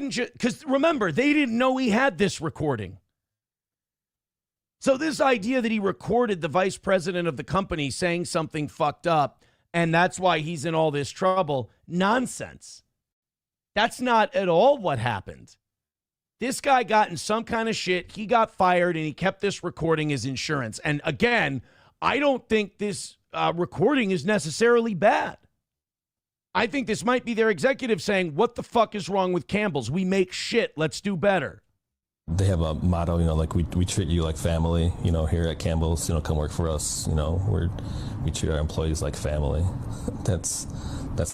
didn't just, because remember, they didn't know he had this recording. So this idea that he recorded the vice president of the company saying something fucked up, and that's why he's in all this trouble, nonsense. That's not at all what happened. This guy got in some kind of shit. He got fired, and he kept this recording as insurance. And again, I don't think this recording is necessarily bad. I think this might be their executive saying, what the fuck is wrong with Campbell's? We make shit. Let's do better. They have a motto, like we treat you like family, here at Campbell's, come work for us. We treat our employees like family. That's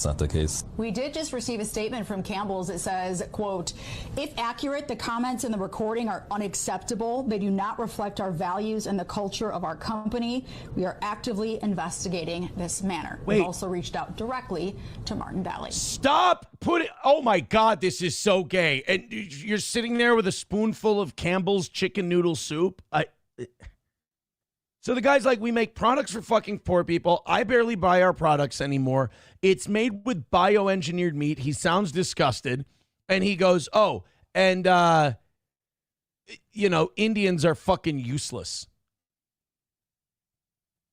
not the case. We did just receive a statement from Campbell's that says, quote, if accurate, the comments in the recording are unacceptable. They do not reflect our values and the culture of our company. We are actively investigating this matter. Wait. We've also reached out directly to Martin Valley. Stop putting, oh my God, this is so gay. And you're sitting there with a spoonful of Campbell's chicken noodle soup. So the guy's like, we make products for fucking poor people. I barely buy our products anymore. It's made with bioengineered meat. He sounds disgusted. And he goes, oh, and, Indians are fucking useless.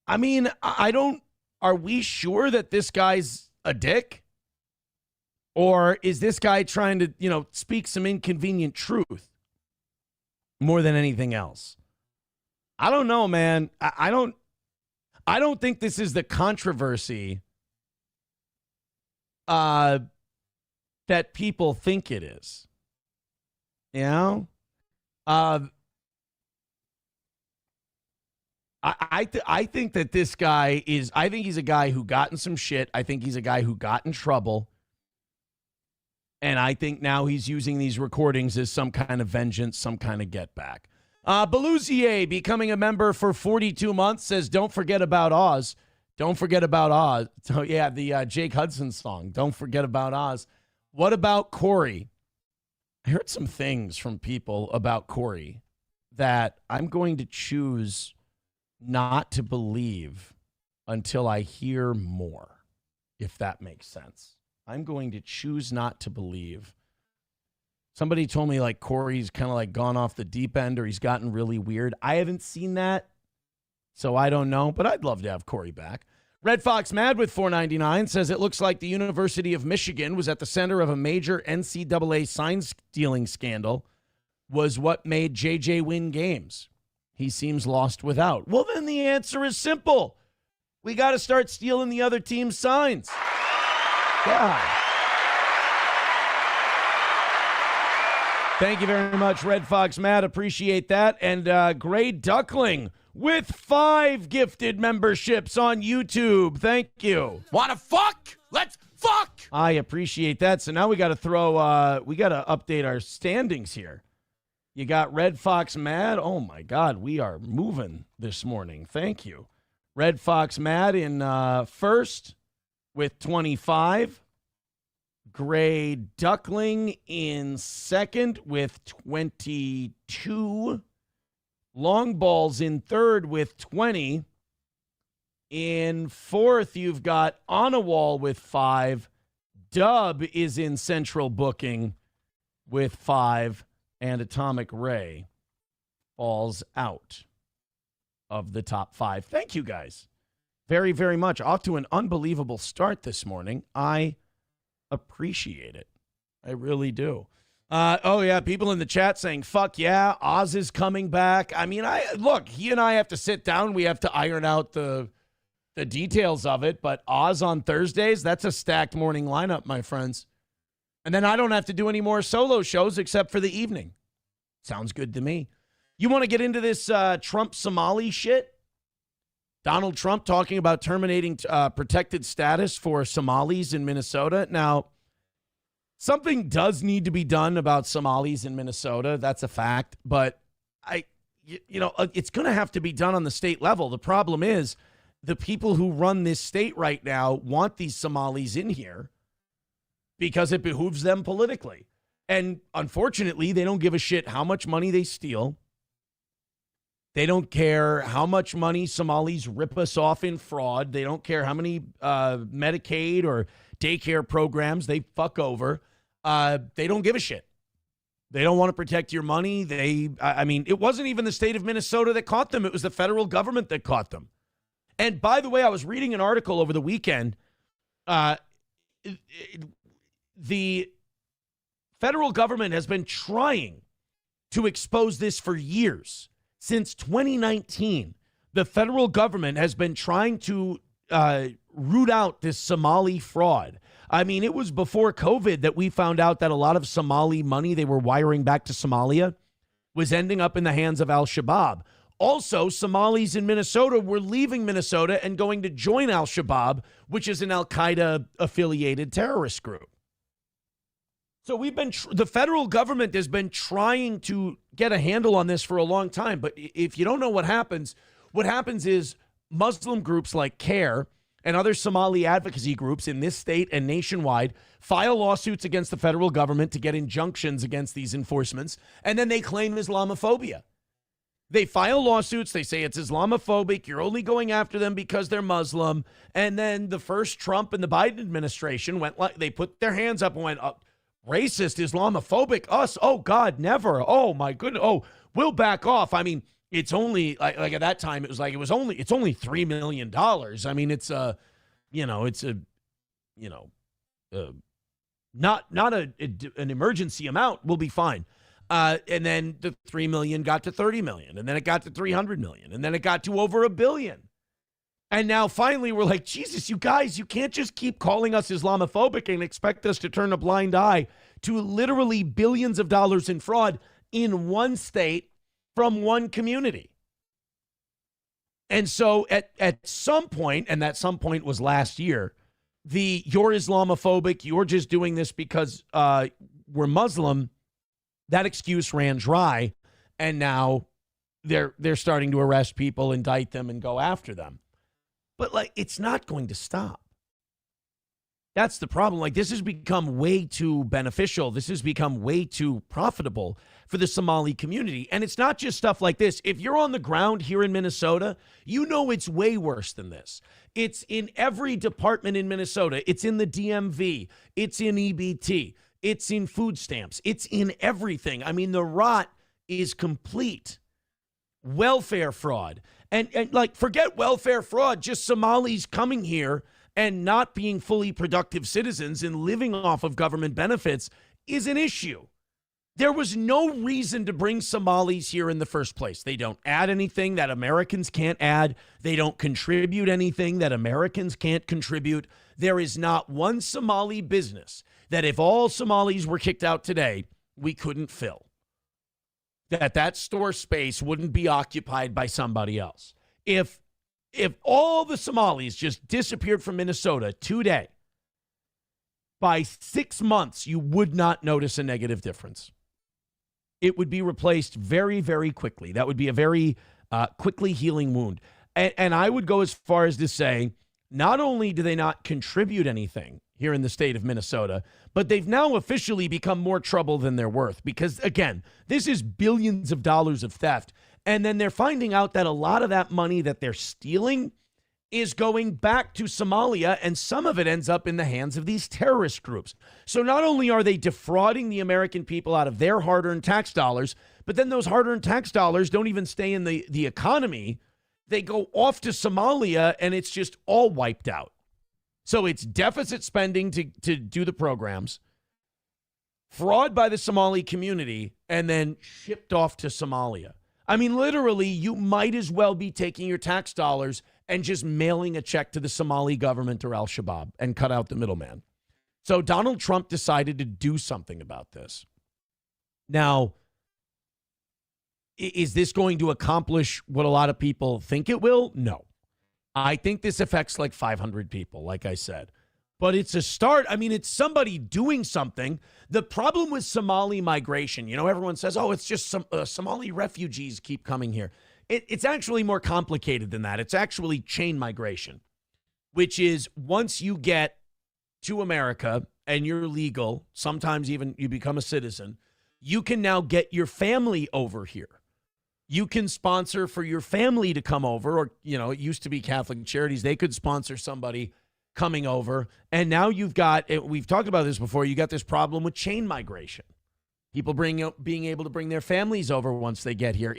I mean, are we sure that this guy's a dick? Or is this guy trying to, speak some inconvenient truth more than anything else? I don't know, man. I don't think this is the controversy that people think it is. I think that this guy is, I think he's a guy who got in some shit. I think he's a guy who got in trouble. And I think now he's using these recordings as some kind of vengeance, some kind of get back. Belusier, becoming a member for 42 months, says, don't forget about Oz. Don't forget about Oz. So, yeah, the Jake Hudson song, Don't Forget About Oz. What about Corey? I heard some things from people about Corey that I'm going to choose not to believe until I hear more, if that makes sense. I'm going to choose not to believe. Somebody told me like Corey's kind of like gone off the deep end or he's gotten really weird. I haven't seen that, so I don't know, but I'd love to have Corey back. Red Fox Mad with $4.99 says it looks like the University of Michigan was at the center of a major NCAA sign stealing scandal, was what made JJ win games. He seems lost without. Well, then the answer is simple. We got to start stealing the other team's signs. God. Thank you very much, Red Fox Matt. Appreciate that. And Gray Duckling with 5 gifted memberships on YouTube. Thank you. Wanna fuck? Let's fuck! I appreciate that. So now we got to update our standings here. You got Red Fox Mad. Oh, my God. We are moving this morning. Thank you. Red Fox Mad in first with 25. Gray Duckling in second with 22. Long Balls in third with 20. In fourth, you've got On a Wall with 5. Dub is in central booking with 5. And Atomic Ray falls out of the top 5. Thank you, guys, very, very much. Off to an unbelievable start this morning. I appreciate it. I really do. Oh, yeah, people in the chat saying, fuck yeah, Oz is coming back. I mean, look, he and I have to sit down. We have to iron out the details of it. But Oz on Thursdays, that's a stacked morning lineup, my friends. And then I don't have to do any more solo shows except for the evening. Sounds good to me. You want to get into this Trump Somali shit? Donald Trump talking about terminating protected status for Somalis in Minnesota. Now, something does need to be done about Somalis in Minnesota. That's a fact. But it's going to have to be done on the state level. The problem is the people who run this state right now want these Somalis in here because it behooves them politically. And unfortunately, they don't give a shit how much money they steal. They don't care how much money Somalis rip us off in fraud. They don't care how many Medicaid or daycare programs they fuck over. They don't give a shit. They don't want to protect your money. I mean, it wasn't even the state of Minnesota that caught them. It was the federal government that caught them. And by the way, I was reading an article over the weekend. The federal government has been trying to expose this for years. Since 2019, the federal government has been trying to root out this Somali fraud. I mean, it was before COVID that we found out that a lot of Somali money they were wiring back to Somalia was ending up in the hands of al-Shabaab. Also, Somalis in Minnesota were leaving Minnesota and going to join al-Shabaab, which is an al-Qaeda-affiliated terrorist group. So the federal government has been trying to get a handle on this for a long time. But if you don't know what happens is Muslim groups like CARE and other Somali advocacy groups in this state and nationwide file lawsuits against the federal government to get injunctions against these enforcements, and then they claim Islamophobia. They file lawsuits. They say it's Islamophobic. You're only going after them because they're Muslim. And then the first Trump and the Biden administration they put their hands up and went, racist, Islamophobic, us. Oh, God, never. Oh, my goodness. Oh, we'll back off. I mean, it's only like at that time, it's only $3 million. I mean, not an emergency amount. We'll be fine. And then the 3 million got to 30 million, and then it got to 300 million, and then it got to over $1 billion. And now finally we're like, Jesus, you guys, you can't just keep calling us Islamophobic and expect us to turn a blind eye to literally billions of dollars in fraud in one state from one community. And so at some point, and that some point was last year, you're Islamophobic, you're just doing this because we're Muslim, that excuse ran dry, and now they're starting to arrest people, indict them, and go after them. But it's not going to stop. That's the problem. This has become way too beneficial. This has become way too profitable for the Somali community. And it's not just stuff like this. If you're on the ground here in Minnesota, you know it's way worse than this. It's in every department in Minnesota. It's in the DMV. It's in EBT. It's in food stamps. It's in everything. I mean, the rot is complete. Welfare fraud. And forget welfare fraud, just Somalis coming here and not being fully productive citizens and living off of government benefits is an issue. There was no reason to bring Somalis here in the first place. They don't add anything that Americans can't add. They don't contribute anything that Americans can't contribute. There is not one Somali business that if all Somalis were kicked out today, we couldn't fill. That store space wouldn't be occupied by somebody else. If all the Somalis just disappeared from Minnesota today, by 6 months, you would not notice a negative difference. It would be replaced very, very quickly. That would be a very quickly healing wound. And I would go as far as to say, not only do they not contribute anything here in the state of Minnesota, but they've now officially become more trouble than they're worth. Because, again, this is billions of dollars of theft. And then they're finding out that a lot of that money that they're stealing is going back to Somalia, and some of it ends up in the hands of these terrorist groups. So not only are they defrauding the American people out of their hard-earned tax dollars, but then those hard-earned tax dollars don't even stay in the economy. They go off to Somalia, and it's just all wiped out. So it's deficit spending to do the programs, fraud by the Somali community, and then shipped off to Somalia. I mean, literally, you might as well be taking your tax dollars and just mailing a check to the Somali government or al-Shabaab and cut out the middleman. So Donald Trump decided to do something about this. Now, is this going to accomplish what a lot of people think it will? No. I think this affects 500 people, like I said. But it's a start. I mean, it's somebody doing something. The problem with Somali migration, everyone says, oh, it's just some Somali refugees keep coming here. It's actually more complicated than that. It's actually chain migration, which is once you get to America and you're legal, sometimes even you become a citizen, you can now get your family over here. You can sponsor for your family to come over, or, it used to be Catholic Charities. They could sponsor somebody coming over. And now you've got, we've talked about this before, you got this problem with chain migration. People being able to bring their families over once they get here.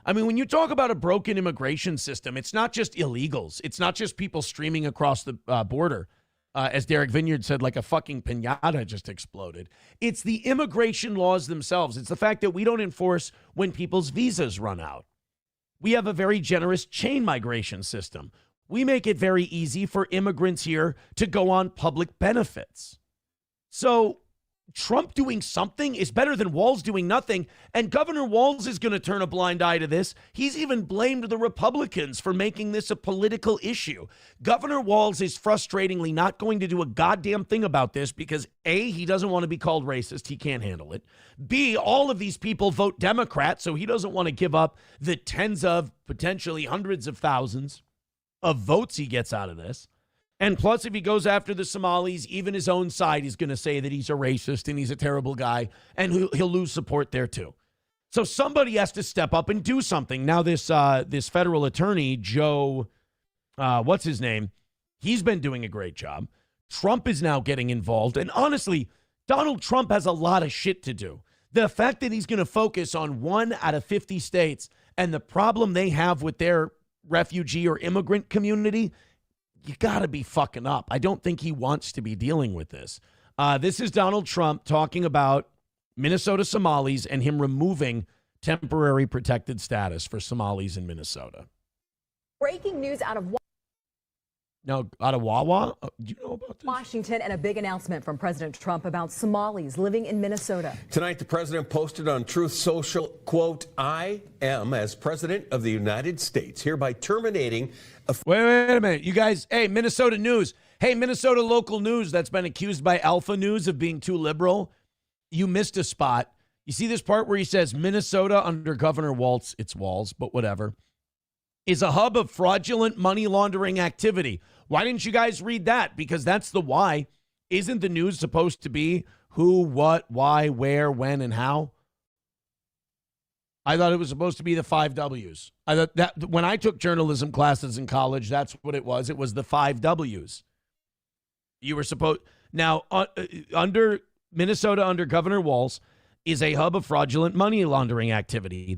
When you talk about a broken immigration system, it's not just illegals. It's not just people streaming across the border. As Derek Vineyard said, like a fucking piñata just exploded. It's the immigration laws themselves. It's the fact that we don't enforce when people's visas run out. We have a very generous chain migration system. We make it very easy for immigrants here to go on public benefits. So Trump doing something is better than Walz doing nothing. And Governor Walz is going to turn a blind eye to this. He's even blamed the Republicans for making this a political issue. Governor Walz is frustratingly not going to do a goddamn thing about this because A, he doesn't want to be called racist. He can't handle it. B, all of these people vote Democrat, so he doesn't want to give up the tens of, potentially hundreds of thousands of votes he gets out of this. And plus, if he goes after the Somalis, even his own side is going to say that he's a racist and he's a terrible guy, and he'll lose support there too. So somebody has to step up and do something. Now, this federal attorney, Joe, what's his name? He's been doing a great job. Trump is now getting involved. And honestly, Donald Trump has a lot of shit to do. The fact that he's going to focus on 1 out of 50 states and the problem they have with their refugee or immigrant community, you got to be fucking up. I don't think he wants to be dealing with this. This is Donald Trump talking about Minnesota Somalis and him removing temporary protected status for Somalis in Minnesota. Breaking news out of Wawa? Do you know about this? Washington, and a big announcement from President Trump about Somalis living in Minnesota. Tonight, the president posted on Truth Social, quote, "I am, as president of the United States, hereby terminating..." Wait a minute. You guys, hey, Minnesota news. Hey, Minnesota local news that's been accused by Alpha News of being too liberal. You missed a spot. You see this part where he says Minnesota under Governor Walz, it's Walz, but whatever, is a hub of fraudulent money laundering activity. Why didn't you guys read that? Because that's the why. Isn't the news supposed to be who, what, why, where, when, and how? I thought it was supposed to be the 5 W's. I thought that when I took journalism classes in college, that's what it was. It was the 5 W's. You were supposed... Now, under Minnesota, under Governor Walz, is a hub of fraudulent money laundering activity.